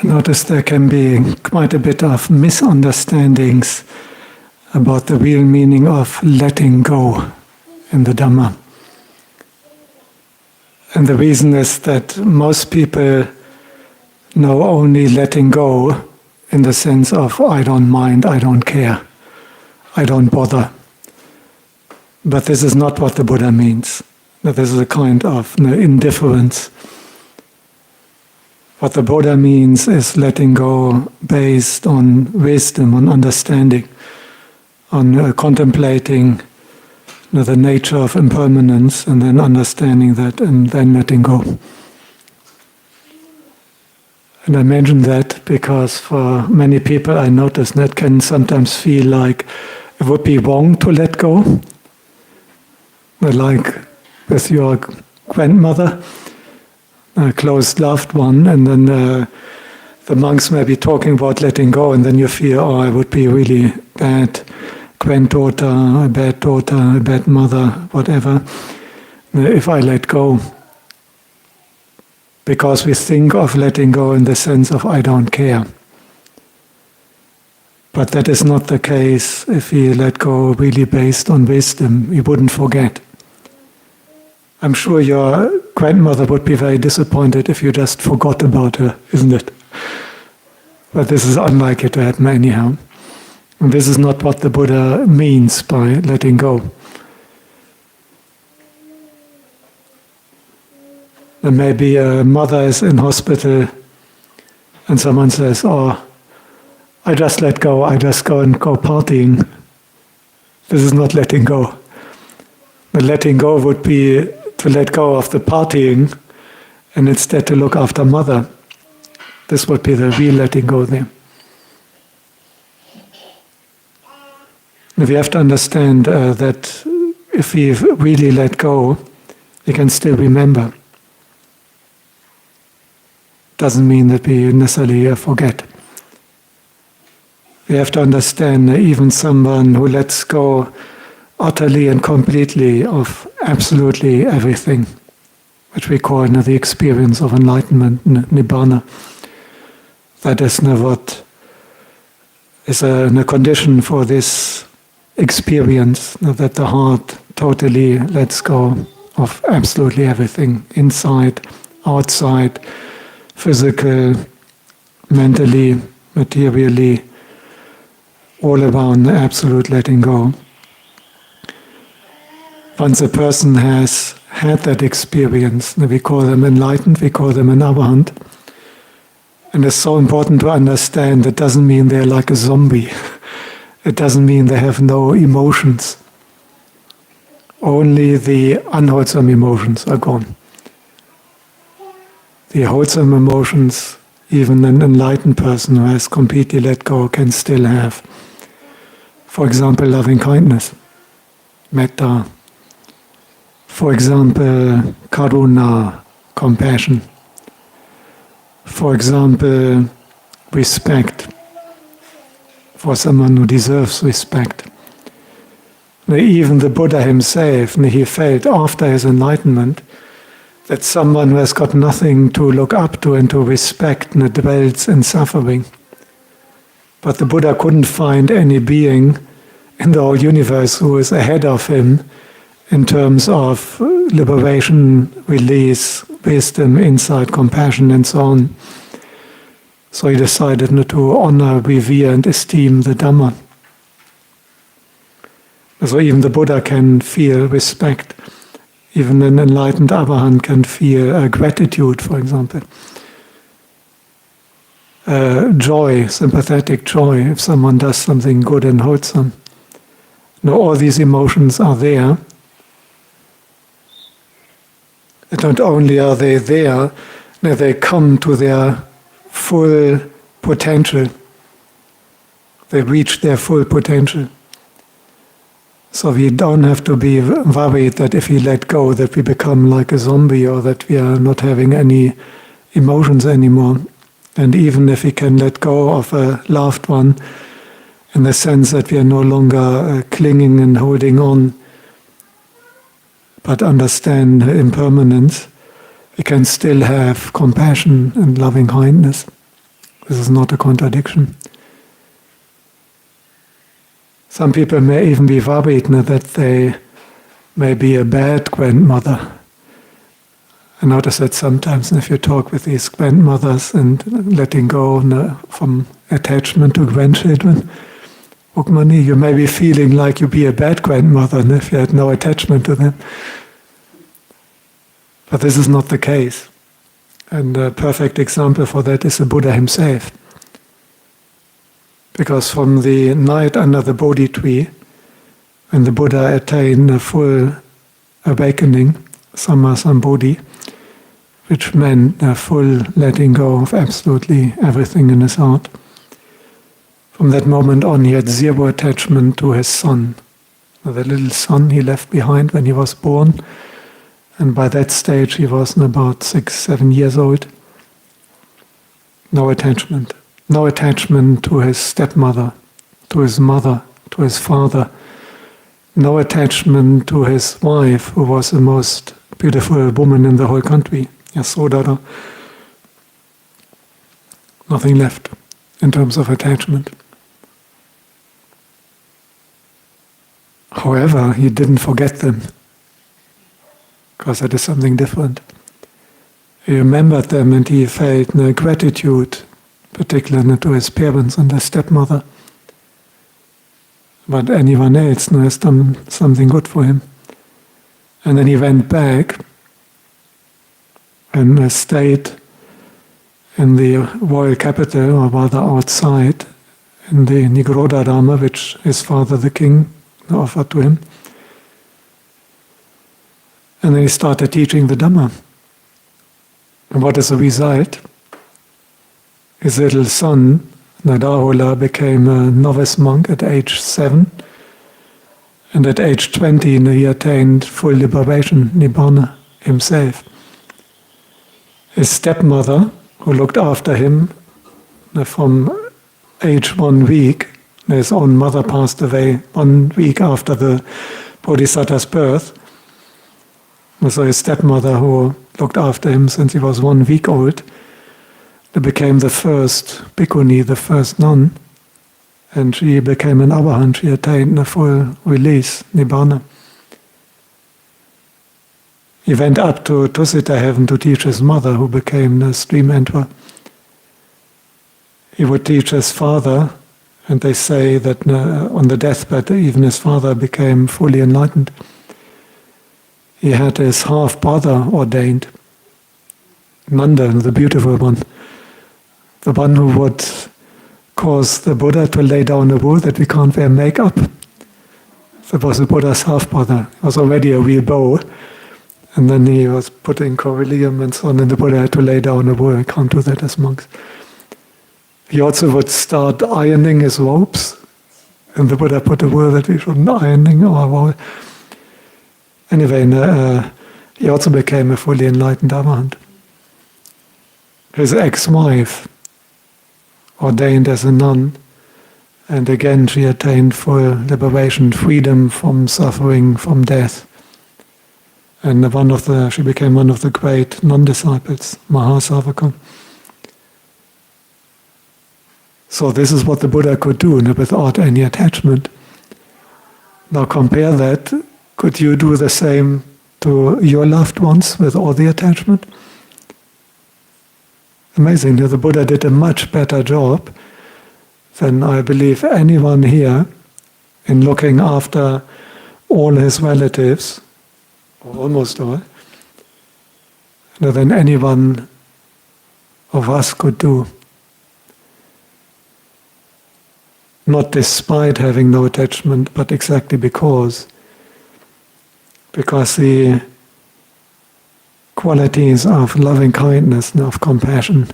notice there can be quite a bit of misunderstandings about the real meaning of letting go in the Dhamma. And the reason is that most people know only letting go in the sense of I don't mind, I don't care, I don't bother. But this is not what the Buddha means. This is a kind of indifference. What the Buddha means is letting go based on wisdom, on understanding, on contemplating the nature of impermanence, and then understanding that, and then letting go. And I mention that because for many people I notice that can sometimes feel like it would be wrong to let go. Like with your grandmother, a close loved one, and then the monks may be talking about letting go, and then you feel, oh, I would be really bad granddaughter, a bad daughter, a bad mother, whatever, if I let go. Because we think of letting go in the sense of I don't care. But that is not the case if we let go really based on wisdom. We wouldn't forget. I'm sure your grandmother would be very disappointed if you just forgot about her, isn't it? But this is unlikely to happen anyhow. And this is not what the Buddha means by letting go. There may be a mother is in hospital and someone says, oh, I just let go, I just go and go partying. This is not letting go. The letting go would be to let go of the partying and instead to look after mother. This would be the real letting go there. We have to understand that if we really let go, we can still remember. Doesn't mean that we necessarily forget. We have to understand that even someone who lets go utterly and completely of absolutely everything, which we call the experience of enlightenment, nibbana, that is what is a condition for this experience, that the heart totally lets go of absolutely everything, inside, outside, physical, mentally, materially, all around absolute letting go. Once a person has had that experience, we call them enlightened, we call them an arahant. And it's so important to understand that doesn't mean they're like a zombie. It doesn't mean they have no emotions. Only the unwholesome emotions are gone. The wholesome emotions, even an enlightened person who has completely let go can still have. For example, loving kindness, metta. For example, karuna, compassion. For example, respect for someone who deserves respect. Even the Buddha himself, he felt after his enlightenment that someone who has got nothing to look up to and to respect dwells in suffering. But the Buddha couldn't find any being in the whole universe who is ahead of him in terms of liberation, release, wisdom, insight, compassion, and so on. So he decided to honor, revere, and esteem the Dhamma. So even the Buddha can feel respect. Even an enlightened arahant can feel gratitude, for example. Joy, sympathetic joy, if someone does something good and wholesome. All these emotions are there. And not only are they there, they come to their full potential. They reach their full potential. So we don't have to be worried that if we let go, that we become like a zombie or that we are not having any emotions anymore. And even if we can let go of a loved one, in the sense that we are no longer clinging and holding on, but understand impermanence, we can still have compassion and loving kindness. This is not a contradiction. Some people may even be worried that they may be a bad grandmother. I notice that sometimes if you talk with these grandmothers and letting go from attachment to grandchildren, you may be feeling like you'd be a bad grandmother if you had no attachment to them. But this is not the case. And a perfect example for that is the Buddha himself. Because from the night under the Bodhi tree, when the Buddha attained a full awakening, Samma Sambodhi, which meant a full letting go of absolutely everything in his heart. From that moment on, he had zero attachment to his son. The little son he left behind when he was born, and by that stage he was about 6-7 years old. No attachment. No attachment to his stepmother, to his mother, to his father. No attachment to his wife, who was the most beautiful woman in the whole country, Yasodhara. Nothing left in terms of attachment. However, he didn't forget them, because that is something different. He remembered them and he felt gratitude, particularly to his parents and his stepmother. But anyone else has done something good for him. And then he went back and stayed in the royal capital, or rather outside, in the Nigoda Dhamma, which his father, the king, offered to him. And then he started teaching the Dhamma. And what is the result? His little son, Nadahula, became a novice monk at age 7. And at age 20, he attained full liberation, Nibbana, himself. His stepmother, who looked after him from age 1 week, his own mother passed away 1 week after the Bodhisattva's birth. So his stepmother, who looked after him since he was 1 week old, became the first bhikkhuni, the first nun, and she became an arahant. She attained a full release, nibbana. He went up to Tusita heaven to teach his mother, who became the stream enterer. He would teach his father, and they say that on the deathbed, even his father became fully enlightened. He had his half-brother ordained, Nanda, the beautiful one, the one who would cause the Buddha to lay down a rule that we can't wear makeup. That was the Buddha's half-brother. He was already a real beau, and then he was putting coryllium and so on, and the Buddha had to lay down a rule. We can't do that as monks. He also would start ironing his robes, and the Buddha put a rule that we shouldn't ironing our robe. Anyway, he also became a fully enlightened arahant. His ex-wife ordained as a nun, and again she attained full liberation, freedom from suffering, from death. And she became one of the great non-disciples, Mahasavaka. So this is what the Buddha could do without any attachment. Now compare that. Could you do the same to your loved ones with all the attachment? Amazing. The Buddha did a much better job than I believe anyone here in looking after all his relatives, or almost all, than anyone of us could do. Not despite having no attachment, but exactly because the qualities of loving kindness and of compassion,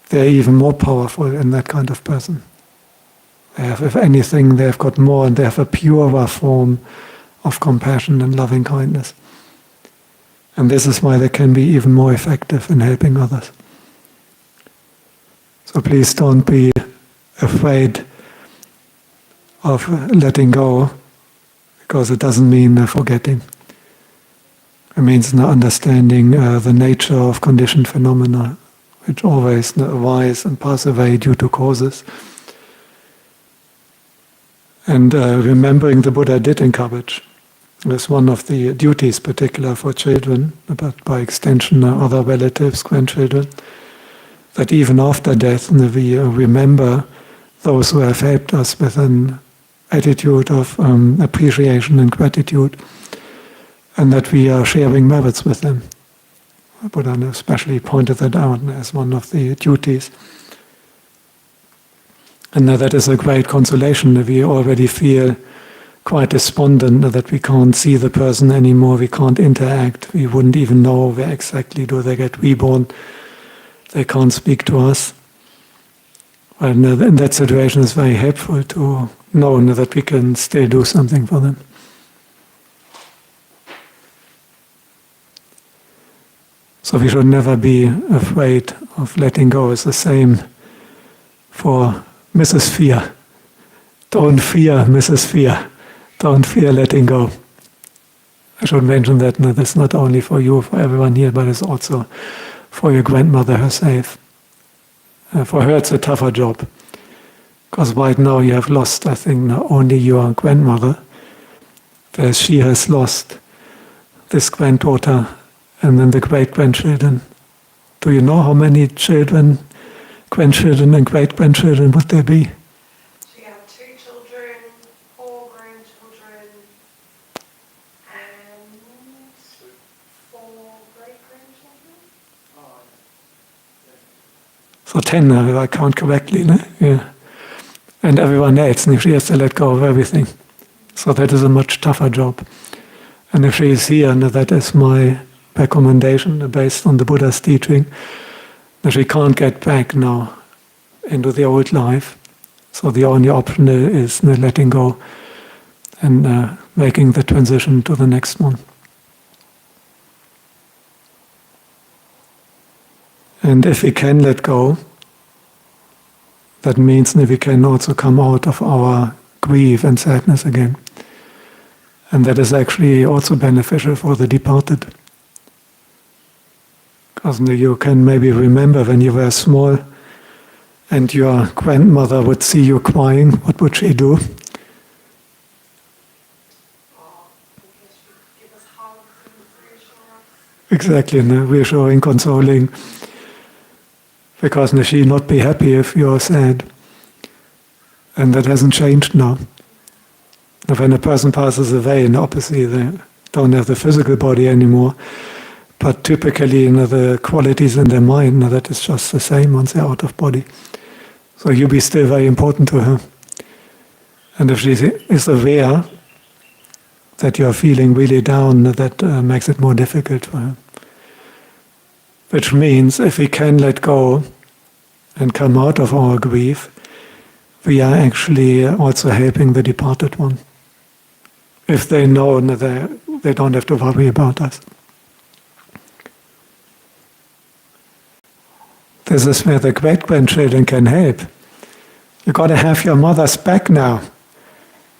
they're even more powerful in that kind of person. They have, if anything, they've got more, and they have a purer form of compassion and loving kindness. And this is why they can be even more effective in helping others. So please don't be afraid of letting go, because it doesn't mean forgetting. It means not understanding the nature of conditioned phenomena, which always arise and pass away due to causes. And remembering the Buddha did encourage. It's one of the duties particular for children, but by extension other relatives, grandchildren, that even after death we remember those who have helped us with an attitude of appreciation and gratitude, and that we are sharing merits with them. Buddha especially pointed that out as one of the duties. And that is a great consolation. We already feel quite despondent that we can't see the person anymore, we can't interact, we wouldn't even know where exactly do they get reborn, they can't speak to us. And in that situation it's very helpful to know that we can still do something for them. So we should never be afraid of letting go. It's the same for Mrs. Fear. Don't fear Mrs. Fear. Don't fear letting go. I should mention that that's not only for you, for everyone here, but it's also for your grandmother herself. For her it's a tougher job. Because right now you have lost, I think, not only your grandmother, whereas she has lost this granddaughter and then the great-grandchildren. Do you know how many children, grandchildren and great-grandchildren would there be? She had 2 children, 4 grandchildren, and 4 great-grandchildren. So 10 now, if I count correctly, no? Yeah. And everyone else, and if she has to let go of everything. So that is a much tougher job. And if she is here, and that is my recommendation based on the Buddha's teaching, that she can't get back now into the old life. So the only option is letting go and making the transition to the next one. And if we can let go, that means that we can also come out of our grief and sadness again. And that is actually also beneficial for the departed. Because you can maybe remember when you were small and your grandmother would see you crying, what would she do? Because she give us hugs and reassure us. Exactly, reassuring, consoling. Because she not be happy if you're sad. And that hasn't changed now. When a person passes away, obviously they don't have the physical body anymore, but typically the qualities in their mind, that is just the same once they're out of body. So you'll be still very important to her. And if she is aware that you're feeling really down, that makes it more difficult for her. Which means if we can let go and come out of our grief, we are actually also helping the departed one. If they know that they don't have to worry about us. This is where the great-grandchildren can help. You got to have your mother's back now.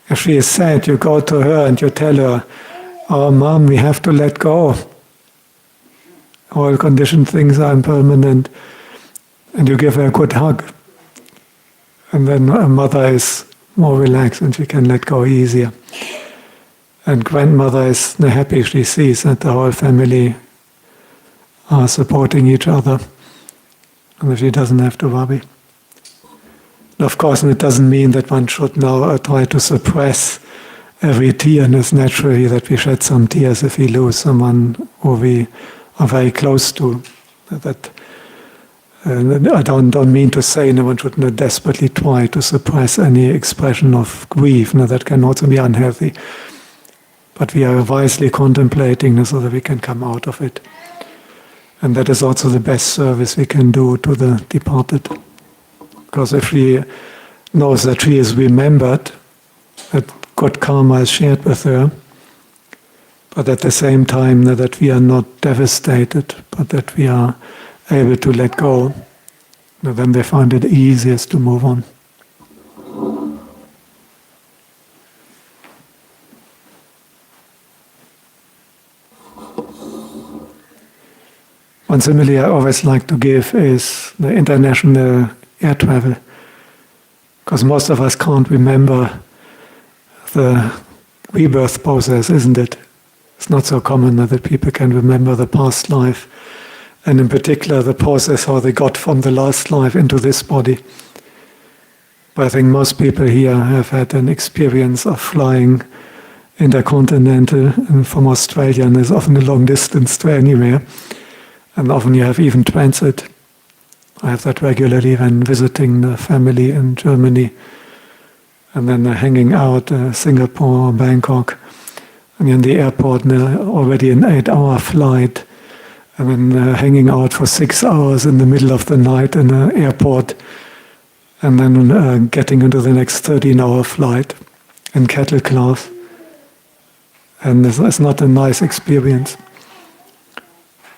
If she is sad, you go to her and you tell her, "Oh, Mom, we have to let go. All conditioned things are impermanent." And you give her a good hug. And then a mother is more relaxed and she can let go easier. And grandmother is happy, she sees that the whole family are supporting each other. And she doesn't have to worry. And of course, it doesn't mean that one should now try to suppress every tear, and it's naturally that we shed some tears if we lose someone who we are very close to. That I don't mean to say one should not desperately try to suppress any expression of grief. That can also be unhealthy. But we are wisely contemplating so that we can come out of it. And that is also the best service we can do to the departed. Because if she knows that she is remembered, that good karma is shared with her, but at the same time that we are not devastated, but that we are able to let go, then they find it easiest to move on. One simile I always like to give is the international air travel, because most of us can't remember the rebirth process, isn't it? It's not so common that people can remember the past life, and in particular the process how they got from the last life into this body. But I think most people here have had an experience of flying intercontinental, and from Australia, and there's often a long distance to anywhere, and often you have even transit. I have that regularly when visiting the family in Germany, and then hanging out Singapore or Bangkok, and in the airport already an 8-hour flight, and then hanging out for 6 hours in the middle of the night in an airport, and then getting into the next 13-hour flight in cattle class. And it's not a nice experience.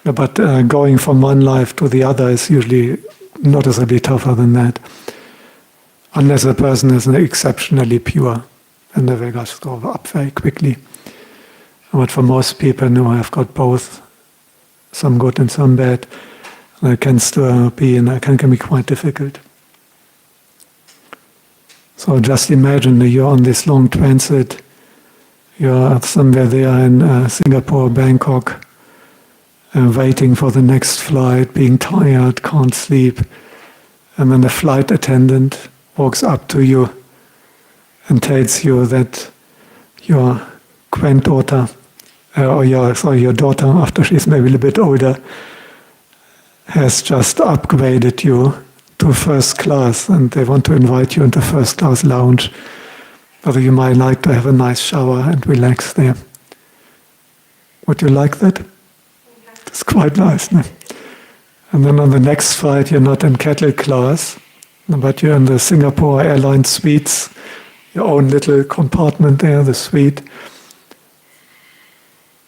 But going from one life to the other is usually noticeably tougher than that. Unless a person is exceptionally pure, and they just go up very quickly. But for most people who have got both, some good and some bad, it can still be, and it can be quite difficult. So just imagine that you're on this long transit, you're somewhere there in Singapore, Bangkok, waiting for the next flight, being tired, can't sleep, and then the flight attendant walks up to you and tells you that your granddaughter, or your daughter, after she's maybe a little bit older, has just upgraded you to first class, and they want to invite you into first class lounge, whether you might like to have a nice shower and relax there. Would you like that? It's quite nice, no? And then on the next flight, you're not in cattle class, but you're in the Singapore Airlines suites, your own little compartment there, the suite.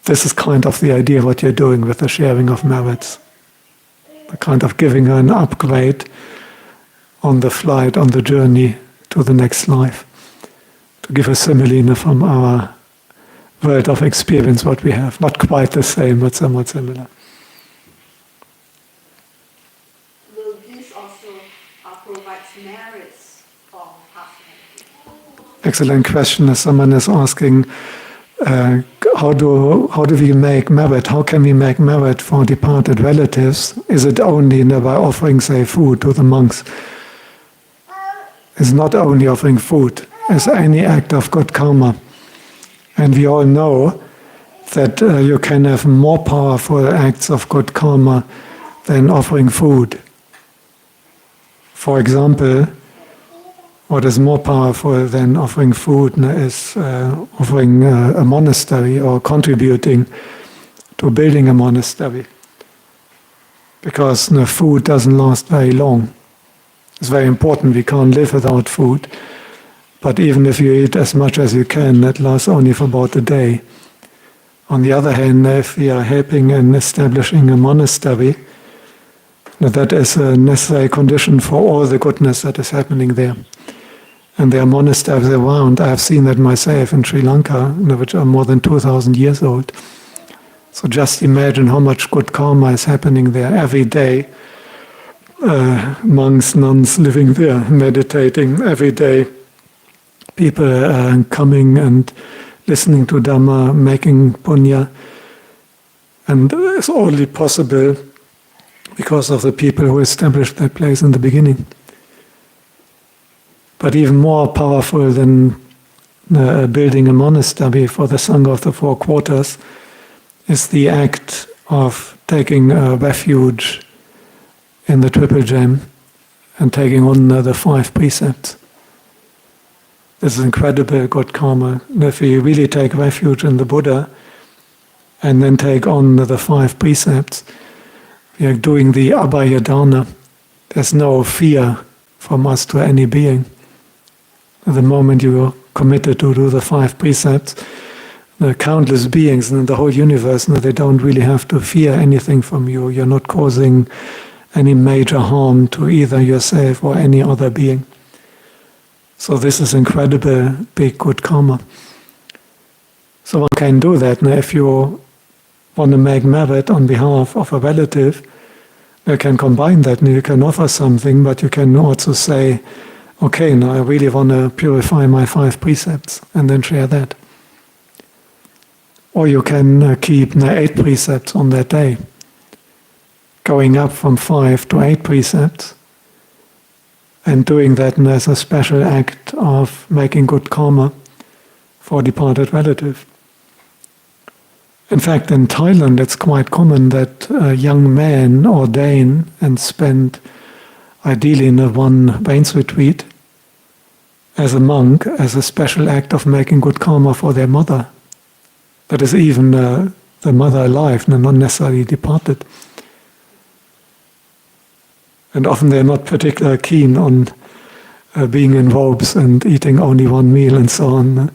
This is kind of the idea of what you're doing with the sharing of merits. The kind of giving her an upgrade on the flight, on the journey to the next life. To give a simile from our world of experience, what we have. Not quite the same, but somewhat similar. Will this also provide merits for possibility? Excellent question. As someone is asking, how do we make merit? How can we make merit for departed relatives? Is it only by offering, say, food to the monks? It's not only offering food. It's any act of good karma. And we all know that you can have more powerful acts of good karma than offering food. For example, what is more powerful than offering food is offering a monastery or contributing to building a monastery. Because food doesn't last very long. It's very important, we can't live without food. But even if you eat as much as you can, that lasts only for about a day. On the other hand, if we are helping in establishing a monastery, that is a necessary condition for all the goodness that is happening there. And there are monasteries around. I have seen that myself in Sri Lanka, which are more than 2,000 years old. So just imagine how much good karma is happening there every day. Monks, nuns living there, meditating every day. People coming and listening to Dhamma, making punya. And it's only possible because of the people who established that place in the beginning. But even more powerful than building a monastery for the Sangha of the Four Quarters is the act of taking refuge in the Triple Gem and taking on the 5 precepts. This is incredible good karma. If we really take refuge in the Buddha and then take on the 5 precepts, we are doing the Abhaya Dana. There's no fear from us to any being. The moment you are committed to do the 5 precepts, the countless beings in the whole universe, they don't really have to fear anything from you. You're not causing any major harm to either yourself or any other being. So this is incredible, big, good karma. So one can do that. Now, if you want to make merit on behalf of a relative, you can combine that and you can offer something, but you can also say, okay, now I really want to purify my 5 precepts, and then share that. Or you can keep 8 precepts on that day, going up from 5 to 8 precepts, and doing that as a special act of making good karma for a departed relative. In fact, in Thailand, it's quite common that young men ordain and spend, ideally in a one rains retreat, as a monk, as a special act of making good karma for their mother. That is even the mother alive, not necessarily departed. And often they're not particularly keen on being in robes and eating only one meal and so on.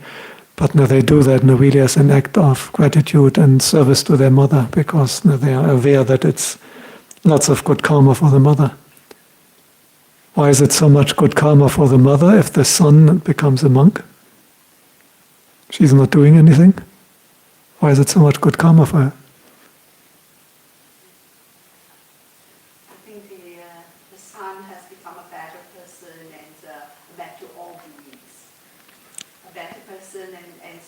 But they do that really as an act of gratitude and service to their mother, because they are aware that it's lots of good karma for the mother. Why is it so much good karma for the mother if the son becomes a monk? She's not doing anything. Why is it so much good karma for her? I think the son has become a better person and a better all beings. A better person and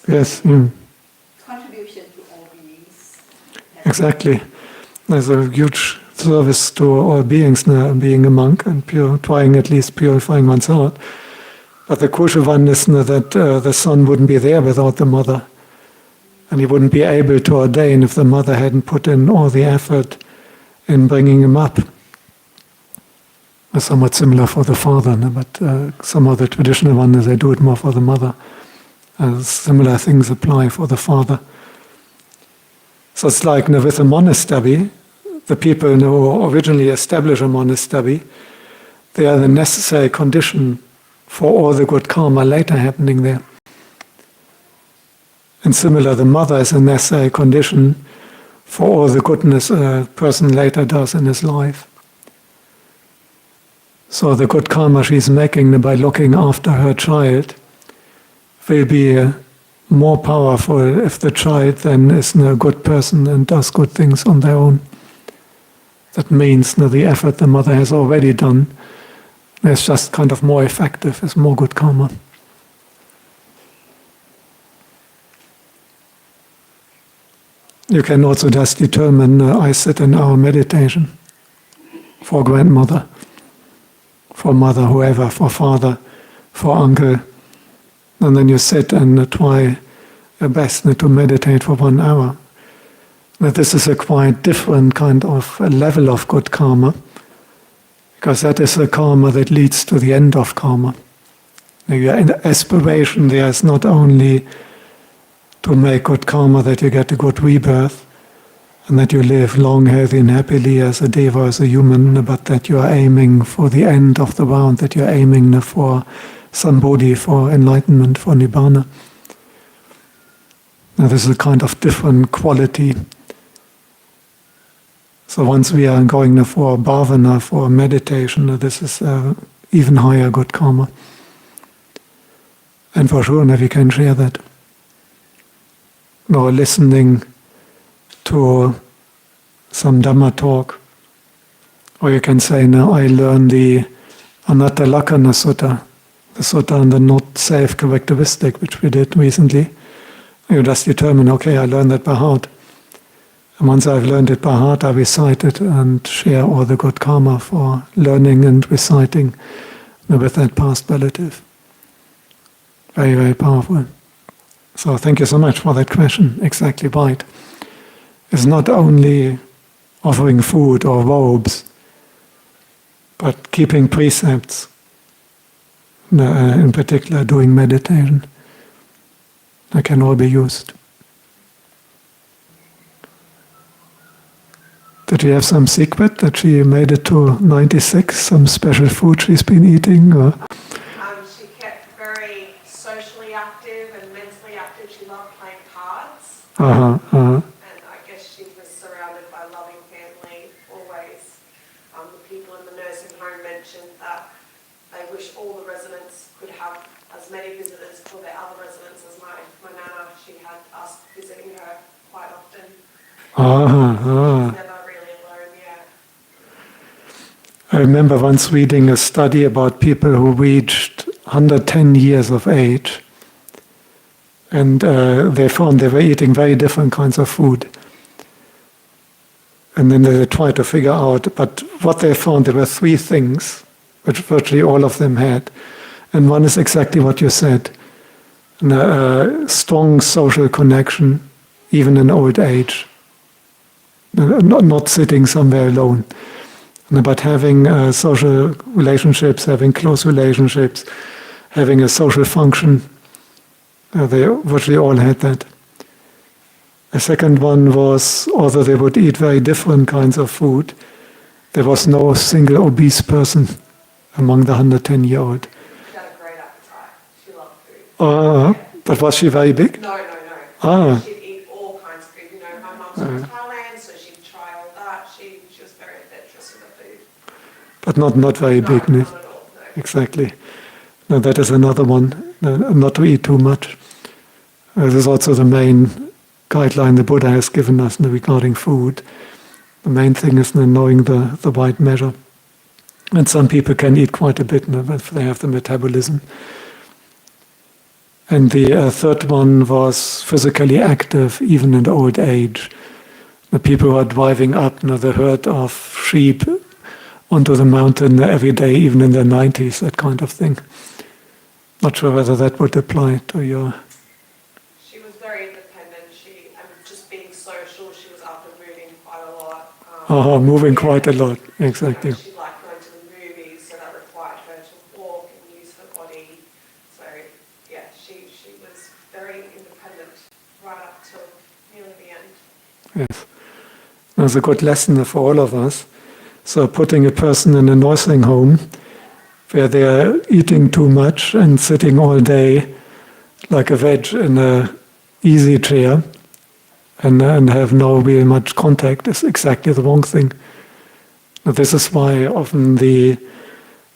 Yes. Contribution to all beings. Exactly. There's a huge service to all beings now, being a monk and trying at least purifying one's heart. But the crucial one is that the son wouldn't be there without the mother. And he wouldn't be able to ordain if the mother hadn't put in all the effort in bringing him up. It's somewhat similar for the father, but some of the traditional ones, they do it more for the mother. Similar things apply for the father. So it's like with a monastery, the people who originally establish a monastery, they are the necessary condition for all the good karma later happening there. And similar, the mother is a necessary condition for all the goodness a person later does in his life. So the good karma she's making by looking after her child will be more powerful if the child then is a good person and does good things on their own. That means the effort the mother has already done is just kind of more effective, is more good karma. You can also just determine, I sit in our meditation for grandmother, for mother, whoever, for father, for uncle. And then you sit and try your best to meditate for 1 hour. Now, this is a quite different kind of level of good karma, because that is a karma that leads to the end of karma. Now, your aspiration there is not only to make good karma that you get a good rebirth, and that you live long, healthy, and happily as a deva, as a human, but that you are aiming for the end of the round, that you are aiming for sambodhi, for enlightenment, for nibbana. Now, this is a kind of different quality. So once we are going for bhavana, for meditation, this is even higher good karma. And for sure, we can share that. Or listening to some Dhamma talk. Or you can say, now I learned the Anatta Lakkhana Sutta, the sutta on the not self characteristic, which we did recently. You just determine, okay, I learned that by heart. And once I've learned it by heart, I recite it and share all the good karma for learning and reciting with that past relative. Very, very powerful. So thank you so much for that question. Exactly right. It's not only offering food or robes, but keeping precepts, in particular doing meditation. That can all be used. Did you have some secret that she made it to 96? Some special food she's been eating? Or? She kept very socially active and mentally active. She loved playing cards. And I guess she was surrounded by loving family always. The people in the nursing home mentioned that they wish all the residents could have as many visitors for their other residents as my nana. She had us visiting her quite often. She's never really alone yet. I remember once reading a study about people who reached 110 years of age, and they found they were eating very different kinds of food. And then they tried to figure out, but what they found, there were three things, which virtually all of them had. And one is exactly what you said, a strong social connection, even in old age. Not sitting somewhere alone, but having social relationships, having close relationships, having a social function. They virtually all had that. The second one was, although they would eat very different kinds of food, there was no single obese person among the 110-year-old. She had a great appetite. She loved food. But was she very big? No. She'd eat all kinds of food. You know, my mum's from Thailand, so she'd try all that. She was very adventurous with the food. But not very big, no? Not at all, no. Exactly. No, that is another one, not to eat too much. This is also the main guideline the Buddha has given us regarding food. The main thing is knowing the right measure. And some people can eat quite a bit if they have the metabolism. And the third one was physically active, even in old age. The people who are driving up the herd of sheep onto the mountain every day, even in their 90s, that kind of thing. Not sure whether that would apply to your... She was very independent. And just being social, she was up and moving quite a lot. Moving quite a lot, exactly. She liked going to the movies, so that required her to walk and use her body. So, yeah, she was very independent right up till nearly the end. Yes. That's a good lesson for all of us. So putting a person in a nursing home where they are eating too much and sitting all day like a veg in a easy chair and have no real much contact is exactly the wrong thing. Now, this is why often the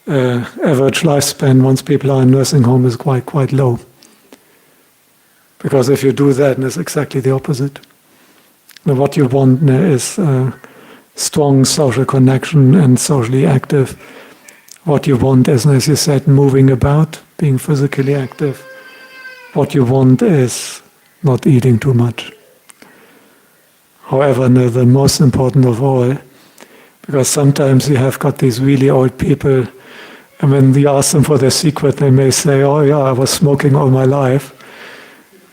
average lifespan once people are in nursing home is quite low. Because if you do that, it's exactly the opposite. Now, what you want is strong social connection and socially active. What you want is, as you said, moving about, being physically active. What you want is not eating too much. However, the most important of all, because sometimes you have got these really old people, and when you ask them for their secret, they may say, "Oh yeah, I was smoking all my life."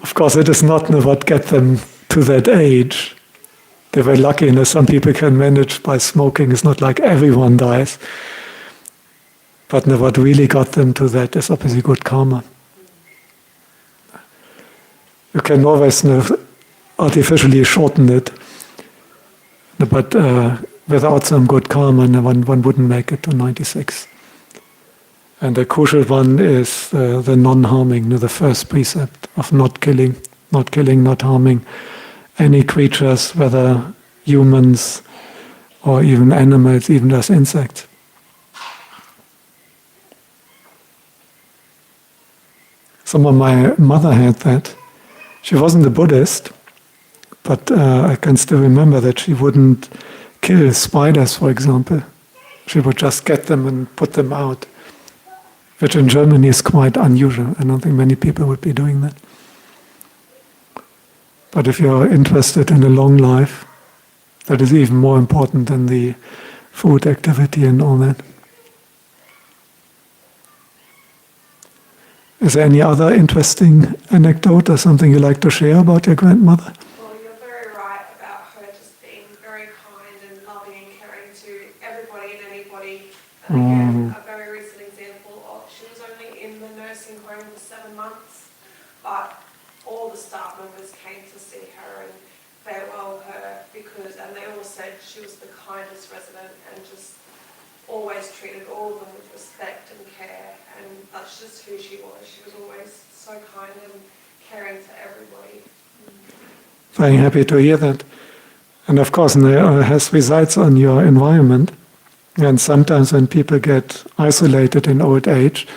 Of course, it is not what get them to that age. They were lucky, some people can manage by smoking. It's not like everyone dies. But what really got them to that is obviously good karma. You can always artificially shorten it, but without some good karma, one wouldn't make it to 96. And the crucial one is the non-harming, the first precept of not killing, not harming any creatures, whether humans or even animals, even as insects. Some of my mother had that. She wasn't a Buddhist, but I can still remember that she wouldn't kill spiders, for example. She would just get them and put them out, which in Germany is quite unusual. I don't think many people would be doing that. But if you're interested in a long life, that is even more important than the food activity and all that. Is there any other interesting anecdote or something you like to share about your grandmother? Well, you're very right about her just being very kind and loving and caring to everybody and anybody. And again, a very recent example of she was only in the nursing home for 7 months, but all the staff members came to see her and farewell her and they all said she was the kindest resident and just always treated all of them with respect and care, and that's just who she was. She was always so kind and caring to everybody. Very happy to hear that. And of course, it has results on your environment. And sometimes when people get isolated in old age,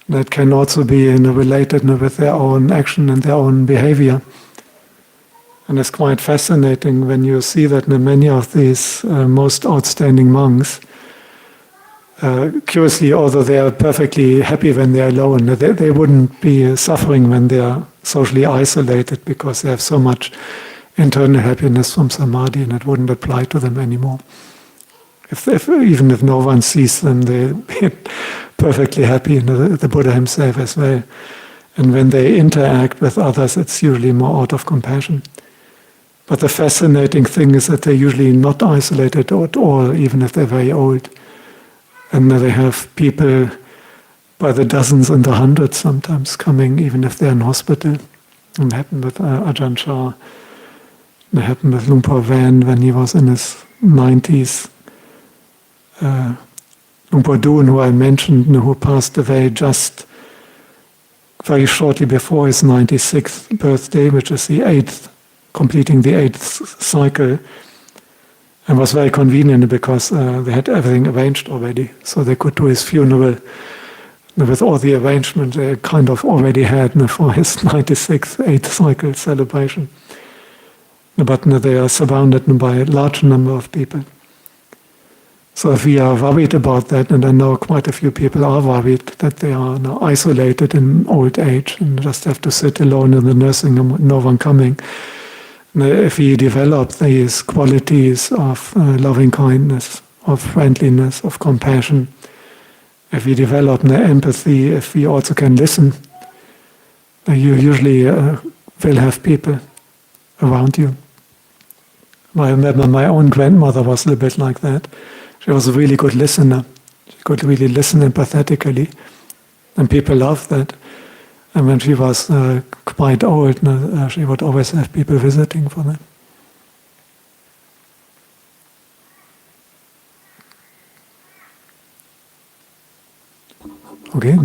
that can also be related with their own action and their own behavior. And it's quite fascinating when you see that many of these most outstanding monks, curiously, although they are perfectly happy when they are alone, they wouldn't be suffering when they are socially isolated because they have so much internal happiness from samadhi, and it wouldn't apply to them anymore. Even if no one sees them, they're perfectly happy, and the Buddha himself as well. And when they interact with others, it's usually more out of compassion. But the fascinating thing is that they're usually not isolated at all, even if they're very old. And they have people by the dozens and the hundreds sometimes coming, even if they're in hospital. It happened with Ajahn Chah. It happened with Luang Por Van when he was in his 90s. Luang Por Dun, who I mentioned, who passed away just very shortly before his 96th birthday, which is completing the 8th cycle, and was very convenient because they had everything arranged already, so they could do his funeral with all the arrangement they kind of already had for his 96th 8th cycle celebration. But they are surrounded by a large number of people. So if we are worried about that, and I know quite a few people are worried that they are now isolated in old age and just have to sit alone in the nursing home, no one coming. If we develop these qualities of loving kindness, of friendliness, of compassion, if we develop empathy, if we also can listen, you usually will have people around you. I remember my own grandmother was a little bit like that. She was a really good listener. She could really listen empathetically, and people loved that. And when she was quite old, she would always have people visiting for that. Okay,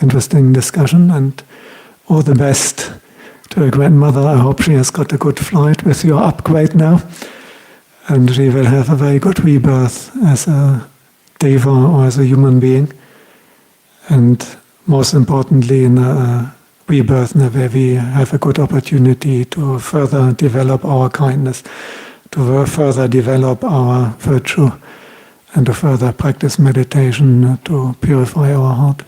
interesting discussion, and all the best to her grandmother. I hope she has got a good flight with your upgrade now, and she will have a very good rebirth as a deva or as a human being, and most importantly in a rebirth where we have a good opportunity to further develop our kindness, to further develop our virtue, and to further practice meditation to purify our heart.